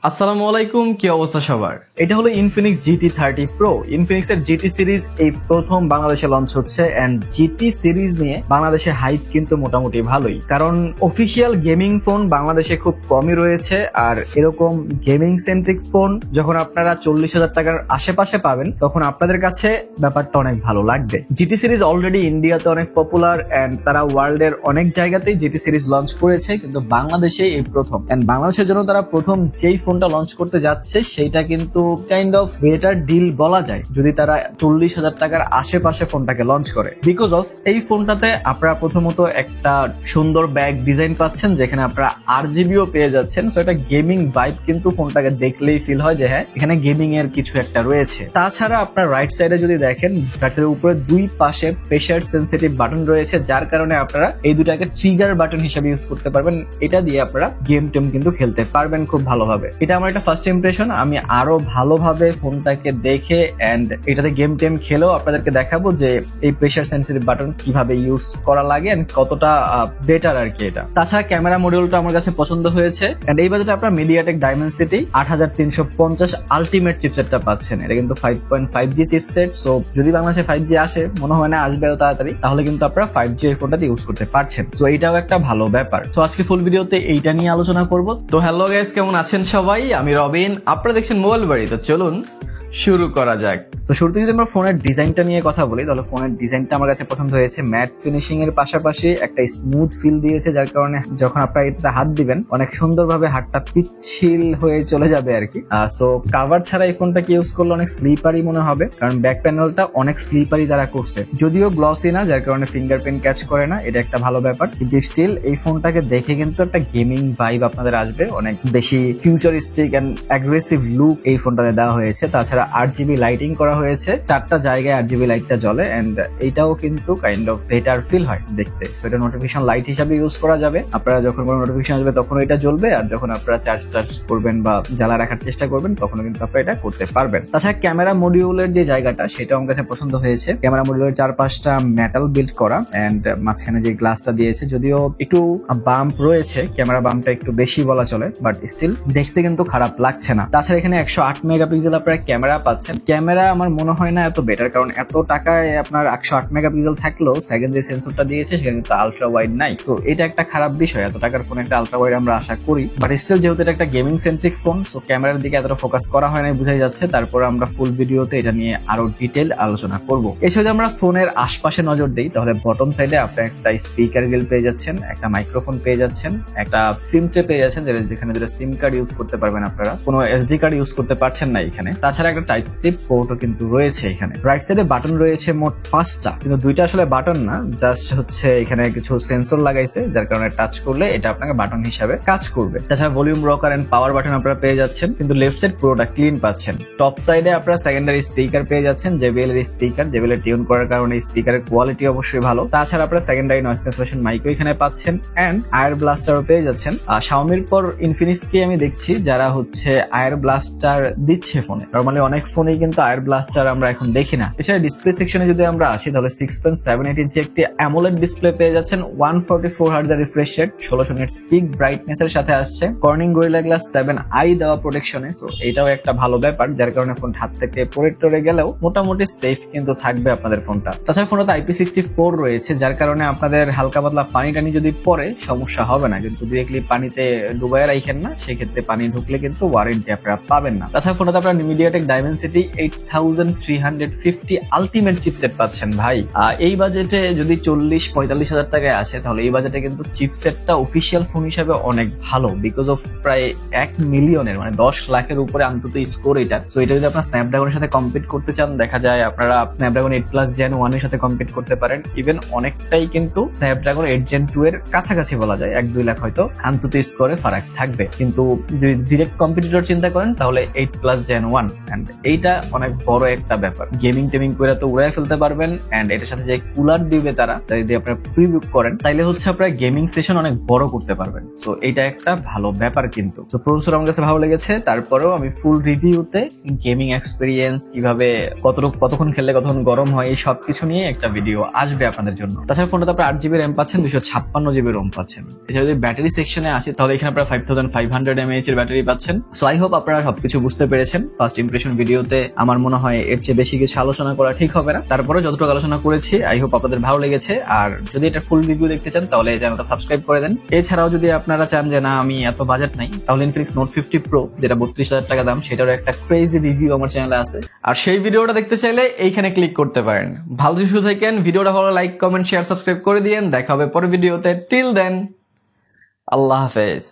আসসালামু আলাইকুম, কি অবস্থা সবার? এটা হলো ইনফিনিক্স GT30 Pro। ইনফিনিক্স এর GT সিরিজ এই প্রথম বাংলাদেশে লঞ্চ হচ্ছে এন্ড GT সিরিজ নিয়ে বাংলাদেশে হাইপ কিন্তু মোটামুটি ভালোই, কারণ অফিসিয়াল গেমিং ফোন বাংলাদেশে খুব কমই রয়েছে। আর এরকম গেমিং সেন্ট্রিক ফোন যখন আপনারা 40,000 টাকার আশেপাশে পাবেন তখন আপনাদের কাছে ব্যাপারটা অনেক ভালো লাগবে। GT সিরিজ অলরেডি ইন্ডিয়াতে অনেক পপুলার এন্ড তারা ওয়ার্ল্ডের অনেক জায়গাতেই GT সিরিজ লঞ্চ করেছে, কিন্তু বাংলাদেশে এই প্রথম। এন্ড বাংলাদেশের জন্য তারা প্রথম যেই ফোনটা লঞ্চ করতে যাচ্ছে সেইটা কিন্তু কাইন্ড অফ বেটার ডিল বলা যায় যদি তারা 40,000 টাকার আশেপাশে ফোনটাকে লঞ্চ করে। বিকজ অফ এই ফোনটাতে আপনারা প্রথমত একটা সুন্দর ব্যাগ ডিজাইন পাচ্ছেন, যেখানে আপনারা RGBও পেয়ে যাচ্ছেন। সো এটা গেমিং ভাইব কিন্তু ফোনটাকে দেখলেই ফিল হয় যে হ্যাঁ এখানে গেমিং এর কিছু একটা রয়েছে। তাছাড়া আপনার রাইট সাইডে যদি দেখেন, রাইট সাইডের উপরে দুই পাশে প্রেসার সেন্সিটিভ বাটন রয়েছে, যার কারণে আপনারা এই দুটাকে ট্রিগার বাটন হিসেবে ইউজ করতে পারবেন। এটা দিয়ে আপনারা গেম টেম কিন্তু খেলতে পারবেন খুব ভালোভাবে। এটা আমার একটা ফার্স্ট ইমপ্রেশন। আমি আরো ভালোভাবে ফোনটাকে দেখে এন্ড এটাতে গেম টেম খেলেও আপনাদেরকে দেখাবো যে এই প্রেসার সেন্সিটিভ বাটন কিভাবে ইউজ করা লাগে এন্ড কতটা বেটার আর কি এটা। তাছাড়া ক্যামেরা মডিউলটা আমার কাছে পছন্দ হয়েছে এন্ড এই বাজেটে আপনারা মিডিয়াটেক ডাইমেনসিটি 8350 আলটিমেট চিপসেটটা পাচ্ছেন। এটা কিন্তু 5.5G চিপসেট। সো যদি বাংলাদেশে 5G আসে, মনে হয় না আসবেও তাড়াতাড়ি, তাহলে কিন্তু আপনারা 5G এই ফোনটাতে ইউজ করতে পারছেন। সো এইটাও একটা ভালো ব্যাপার। তো আজকে ফুল ভিডিওতে এইটা নিয়ে আলোচনা করব। তো হ্যালো গাইস, কেমন আছেন সবাই? আমি রবিন, আপনারা দেখছেন মোবাইল বাড়ি। তো চলুন শুরু করা যাক। তো শুরুতে যদি আমরা ফোনের ডিজাইনটা নিয়ে কথা বলি, তাহলে ফোনের ডিজাইনটা আমার কাছে পছন্দ হয়েছে। ম্যাট ফিনিশিং এর পাশাপাশি একটা স্মুথ ফিল দিয়েছে, যার কারণে যখন আপনারা এটাতে হাত দিবেন অনেক সুন্দরভাবে হাতটা পিচ্ছিল হয়ে চলে যাবে আর কি। সো কাভার ছাড়া এই ফোনটাকে ইউজ করলে অনেক স্লিপারি মনে হবে, কারণ ব্যাক প্যানেলটা অনেক স্লিপারি তারা করছে। যদিও গ্লসি না, যার কারণে ফিঙ্গারপ্রিন্ট ক্যাচ করে না, এটা একটা ভালো ব্যাপার। কিন্তু স্টিল এই ফোনটাকে দেখে কিন্তু একটা গেমিং ভাইব আপনাদের আসবে। অনেক বেশি ফিউচারিস্টিক এন্ড অ্যাগ্রেসিভ লুক এই ফোনটাতে দেওয়া হয়েছে। তাছাড়া RGB লাইটিং করা হয়েছে, 4টা জায়গায় RGB লাইটটা জ্বলে এন্ড এইটাও কিন্তু কাইন্ড অফ বেটার ফিল হয় দেখতে। সো এটা নোটিফিকেশন লাইট হিসাবে ইউজ করা যাবে। আপনারা যখন কোনো নোটিফিকেশন আসবে তখন এটা জ্বলবে, আর যখন আপনারা চার্জ করবেন বা জ্বালা রাখার চেষ্টা করবেন তখন কিন্তু আপনারা এটা করতে পারবেন। তাছাড়া ক্যামেরা মডিউলের যে জায়গাটা সেটা আমার কাছে পছন্দ হয়েছে। ক্যামেরা মডিউলের 4-5টা মেটাল বিল্ড করা এন্ড মাঝখানে যে গ্লাসটা দিয়েছে, যদিও একটু বাম্প রয়েছে, ক্যামেরা বাম্পটা একটু বেশি বলা চলে, বাট স্টিল দেখতে কিন্তু খারাপ লাগছে না। তাছাড়া এখানে 108 মেগাপিক্সেল আপনারা ক্যামেরা পাচ্ছেন। ক্যামেরা আমার মনে হয় না এত বেটার, কারণ এত টাকায় আপনার 108 মেগাপিক্সেল থাকলেও সেকেন্ডারি সেন্সরটা দিয়েছে সেখানে কিন্তু আলট্রা ওয়াইড নাই। সো এটা একটা খারাপ বিষয়। এত টাকার ফোনে একটা আলট্রা ওয়াইড আমরা আশা করি, বাট স্টিল যেহেতু এটা একটা গেমিং সেন্ট্রিক ফোন, সো ক্যামেরার দিকে এতটা ফোকাস করা হয় না বোঝাই যাচ্ছে। তারপর আমরা ফুল ভিডিওতে এটা নিয়ে আরো ডিটেল আলোচনা করব। এছাড়া যদি আমরা ফোনের আশপাশে নজর দিই, তাহলে বটম সাইডে আপনার একটা স্পিকার গ্রিল পেয়ে যাচ্ছেন, একটা মাইক্রোফোন পেয়ে যাচ্ছেন, একটা সিম ট্রে পেয়ে যাচ্ছেন, যেখানে দুটো সিম কার্ড ইউজ করতে পারবেন আপনারা। কোনো SD কার্ড ইউজ করতে পারছেন না এখানে। তাছাড়া একটা টাইপ সি পোর্টও কিন্তু রয়েছে এখানে। রাইট সাইডে বাটন রয়েছে মোট 5টা, কিন্তু 2টা আসলে বাটন না, জাস্ট হচ্ছে এখানে কিছু সেন্সর লাগাইছে, যার কারণে টাচ করলে এটা আপনাকে বাটন হিসাবে কাজ করবে। তাছাড়া volume rocker and power button আপনারা পেয়ে যাচ্ছেন, কিন্তু লেফট সাইড পুরোটা ক্লিন পাচ্ছেন। টপ সাইডে আপনারা সেকেন্ডারি স্পিকার পেয়ে যাচ্ছেন, JBL এর স্পিকার। JBL এর টিউন করার কারণে স্পিকারের কোয়ালিটি অবশ্যই ভালো। তাছাড়া আপনারা সেকেন্ডারি নয়েজ ক্যান্সেলেশন মাইকও এখানে পাচ্ছেন এন্ড আয়ার ব্লাস্টারও পেয়ে যাচ্ছেন। Xiaomi পর ইনফিনিক্সকে আমি দেখছি যারা হচ্ছে আয়ার ব্লাস্টার দিচ্ছে ফোনে। নরমালি অনেক ফোনেই কিন্তু আয়ার ব্লাস্টার আমরা এখন দেখি না। এছাড়া ডিসপ্লে সেকশনে যদি আমরা আসি, তাহলে 6.78 ইঞ্চি একটি অ্যামোলেড ডিসপ্লে পেয়ে যাচ্ছেন, 144 হার্টজ এর refresh rate, 1600 nits pick brightness এর সাথে আসছে, কর্নিং গরিলা গ্লাস 7i দেওয়া প্রোটেকশনে। সো এটাও একটা ভালো ব্যাপার, যার কারণে ফোন হাত থেকে পড়ে গেলেও মোটামুটি সেফ কিন্তু থাকবে আপনাদের ফোনটা। তাছাড়া ফোনটাতে IP64 রয়েছে, যার কারণে আপনাদের হালকা পাতলা পানি টানি যদি পড়ে সমস্যা হবে না, কিন্তু ডিরেক্টলি পানিতে ডুবাইয়া রাখেন না, সেক্ষেত্রে পানি ঢুকলে কিন্তু ওয়ারেন্টি আপনারা পাবেন না। তাছাড়া ফোনটাতে আপনারা মিডিয়াটেক ডাইমেনসিটি 8350 আলটিমেট চিপসেট পাচ্ছেন ভাই। এই বাজেটে যদি 40-45 হাজার টাকায় আসে, তাহলে এই বাজেটে কিন্তু চিপসেটটা অফিসিয়াল ফোন হিসাবে অনেক ভালো। বিকজ অফ প্রায় 1 মিলিয়নের মানে 10 লাখের উপরে অন্তত স্কোর এটা। সো এটা যদি আপনার স্ন্যাপড্রাগনের সাথে কম্পিট করতে চান, দেখা যায় আপনারা স্ন্যাপড্রাগন 8+ Gen 1 এর সাথে কম্পিট করতে পারেন। ইভেন অনেকটাই কিন্তু স্ন্যাপড্রাগন 8 Gen 2 এর কাছাকাছি বলা যায়। 1-2 লাখ হয়তো অন্তত স্কোরে ফারাক থাকবে। কিন্তু যদি ডিরেক্ট কম্পিটিটর চিন্তা করেন, তাহলে 8+ Gen 1 এন্ড এইটা অনেক বড় একটা ব্যাপার। গেমিং টেমিং করে তো উড়াই ফেলতে পারবেন, এন্ড এটার সাথে যে কুলার দিবে তারা, যদি আপনারা প্রি বুক করেন তাইলে হচ্ছে আপনারা গেমিং সেশন অনেক বড় করতে পারবেন। সো এটা একটা ভালো ব্যাপার কিন্তু। তো প্রসেসর আমার কাছে ভালো লেগেছে, তারপরেও আমি ফুল রিভিউতে গেমিং এক্সপিরিয়েন্স কিভাবে কতক্ষণ খেললে কতক্ষণ গরম হয় এই সবকিছু নিয়ে একটা ভিডিও আসবে আপনাদের জন্য। তাছাড়া ফোনটাতে আপনার 8 জিবি র্যাম পাচ্ছেন, 256 জিবি রোম পাচ্ছেন। এটা যদি ব্যাটারি সেকশনে আসে তাহলে এখানে আপনারা 5500 mAh এর ব্যাটারি পাচ্ছেন। সো আই হোপ আপনারা সবকিছু বুঝতে পেরেছেন। ফার্স্ট ইমপ্রেশন ভিডিওতে আমার মনে হয় এর চেয়ে বেশি কিছু আলোচনা করা ঠিক হবে না, তারপরে যতটুকু আলোচনা করেছি আই হোপ আপনাদের ভালো লেগেছে। আর যদি এটা ফুল রিভিউ দেখতে চান তাহলে এই চ্যানেলটা সাবস্ক্রাইব করে দেন। এছাড়াও যদি আপনারা চান যে না আমি এত বাজেট নাই, তাহলে ইনফিনিক্স নোট 50 প্রো যেটা 32,000 টাকা দাম, সেটারও একটা ক্রেজি রিভিউ আমার চ্যানেলে আছে। আর সেই ভিডিওটা দেখতে চাইলে এইখানে ক্লিক করতে পারেন। ভালো সুস্থ থাকেন, ভিডিওটা ভালো লাইক কমেন্ট শেয়ার সাবস্ক্রাইব করে দিয়েন। দেখা হবে পরের ভিডিওতে। টিল দেন, আল্লাহ হাফেজ।